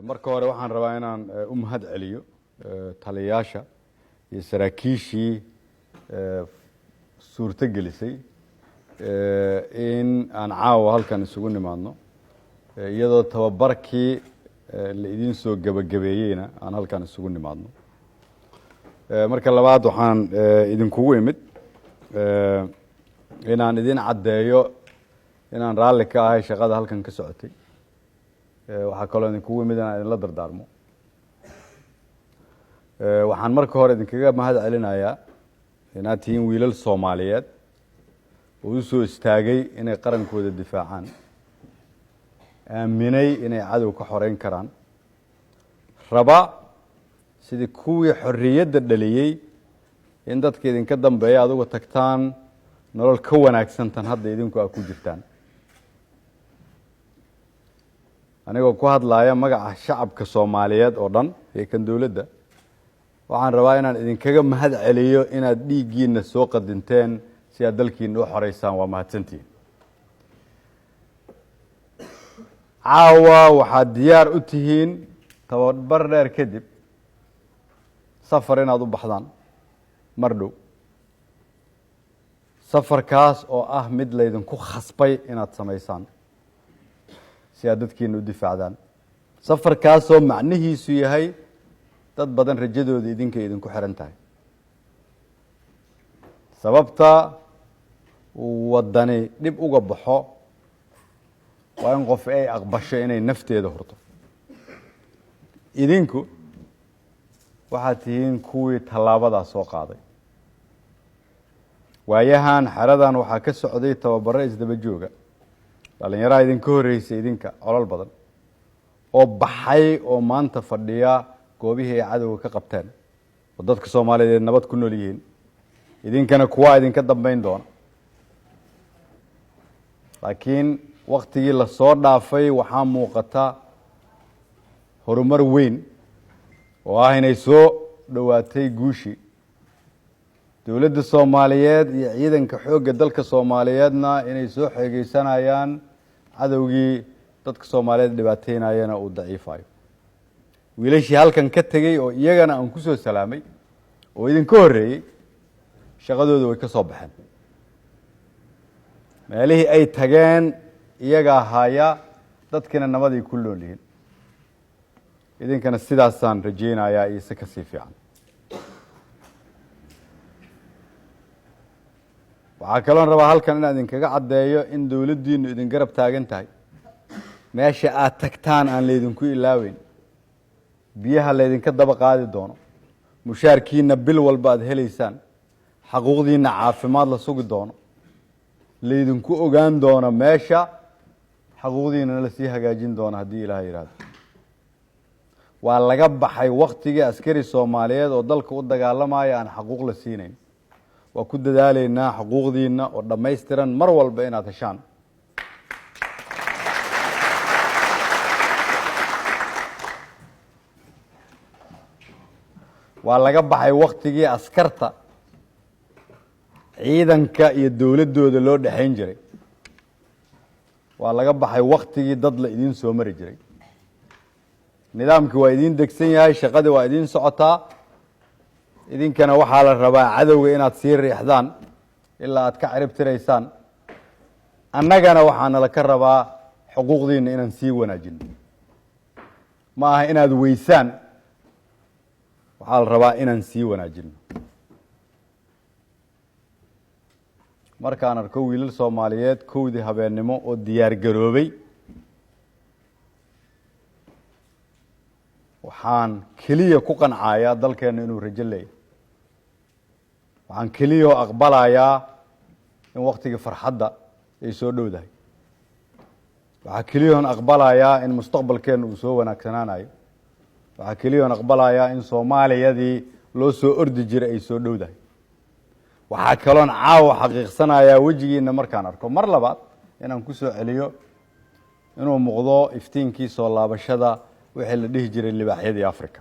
marka hore waxaan rabaa inaan u mahad celiyo taliyayaasha iyo saraakiishii suurto gelisay in aan caawa halkan isugu nimaadno iyadoo tababarkii la idin soo gabagabeeyeyna aan halkan isugu nimaadno. marka labaad waxaan idinkugu imid inaan idin caddeeyo inaan raalli ka ahay shaqada halkan ka socotay. waxaa kaloo idinkugu imid inaan idinla dardaarmo. waxaan marka hore idinkaga mahad celinayaa inaad tihiin wiilal Soomaaliyeed oo u soo istaagay inay qarankooda difaacaan, aaminay inay cadow ka xoreyn karaan, raba sidii kuwii xorriyadda dhaliyey in dadka idinka dambeeya aad uga tagtaan nolol ka wanaagsan tan hadda idinku aad ku jirtaan. anigoo ku hadlaaya magaca shacabka Soomaaliyeed oo dhan iyo kan dawladda, waxaan rabaa inaan idinkaga mahad celiyo inaad dhiiggiina soo qadinteen si aad dalkiina u xoreysaan. waa mahadsantihiin. caawa waxaad diyaar u tihiin tababar dheer kadib safar inaad u baxdaan mar dhow. safarkaas oo ah mid laydinku khasbay inaad samaysaan si aad dadkiina u difaacdaan. safarkaasoo macnihiisu yahay dad badan rajadooda idinka idinku xiran tahay. sababta uu wadani dhib uga baxo waa in qof ay aqbasho inay nafteeda hurto. idinku waxaad tihiin kuwii tallaabadaas soo qaaday. waayahan xeradan waxaa ka socday tababaro isdaba jooga dhalinyaraha idinka horreysay idinka colol badan oo baxay oo maanta fadhiya goobihii ay cadowga ka qabteen oo dadka Soomaaliyeed nabad ku nool yihiin. idinkana kuwa idinka dambeyn doona. laakiin waqtigii la soo dhaafay waxaa muuqata horumar weyn oo ah inay soo dhowaatay guushii. dawladda Soomaaliyeed iyo ciidanka xoogga dalka Soomaaliyeedna inay soo xeegeysanayaan cadowgii dadka Soomaaliyeed dhibaateynayana uu daciifayo. wiilashii halkan ka tegey oo iyagana aan ku soo salaamay oo idinka horreeyey shaqadooda way ka soo baxeen. meelihii ay tageen iyagaa haya, dadkina nabaday ku nool yihiin. idinkana sidaasaan rajeynayaa iyo si kasii fiican. waxaa kaloon rabaa halkan inaan idinkaga caddeeyo in dawladdiinu idin garab taagan tahay. meesha aad tagtaan aan laydinku ilaaweyn, biyaha laydinka daba qaadi doono, mushaarkiina bil walba aad helaysaan, xaquuqdiina caafimaad la sugi doono, laydinku ogaan doono meesha, xaquuqdiinana lasii hagaajin doono haddii ilaahay yidhaahdo. waa laga baxay waktigii askari Soomaaliyeed oo dalka u dagaalamaya aan xaquuq la siinayn. waa ku dadaalaynaa xuquuqdiina oo dhammaystiran mar walba inaad heshaan. waa laga baxay waktigii askarta ciidanka iyo dawladdooda loo dhexayn jiray. waa laga baxay waktigii dad la idin soo mari jiray. nidaamkii waa idin degsan yahay, shaqadii waa idin socotaa. idinkana waxaa la rabaa cadowga inaad sii riixdaan ilaa aad ka cirib tiraysaan. annagana waxaana la ka rabaa xuquuqdiina inaan sii wanaajino. ma aha inaad weysaan, waxaa la rabaa inaan sii wanaajino. markaan arko wiilal Soomaaliyeed kowdii habeennimo oo diyaar garoobay, waxaan keliya ku qancayaa dalkeena inuu rajo leeyahay. waxaan keliya oo aqbalayaa in waktigii farxadda ay soo dhowdahay. waxaa keliya oon aqbalayaa in mustaqbalkeena uu soo wanaagsanaanayo. waxaa keliya oon aqbalayaa in Soomaaliyadii loo soo ordi jiray ay soo dhowdahay. waxaa kaloon caawa xaqiiqsanayaa wejigiina markaan arko mar labaad inaan ku soo celiyo inuu muuqdo iftiinkii soo laabashada wixii la dhihi jiray libaaxyadii Afrika.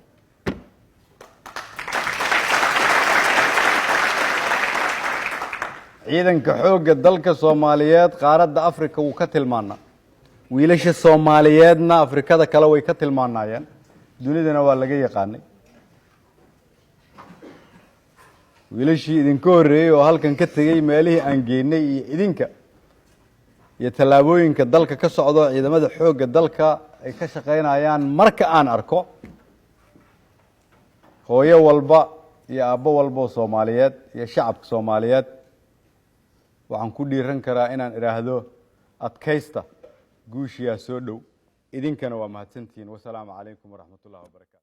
ciidanka xoogga dalka Soomaaliyeed qaaradda Afrika wuu ka tilmaanaa. wiilasha Soomaaliyeedna Afrikada kale way ka tilmaanayaan dunidana waa laga yaqaanay wiilashii idinka horeeyay oo halkan ka tagay meelihii aan geynay iyo idinka iyo talaabooyinka dalka ka socdo ciidamada xoogga dalka ay ka shaqeynayaan marka aan arko hooyo walba iyo aabbo walba oo Soomaaliyeed iyo shacabka Soomaaliyeed waxaan ku dhiiran karaa inaan iraahdo adkaysta guushiya soo dhow idinkana waa mahadsantiin wassalaamu calaykum waraxmatullaahi wabarakaatu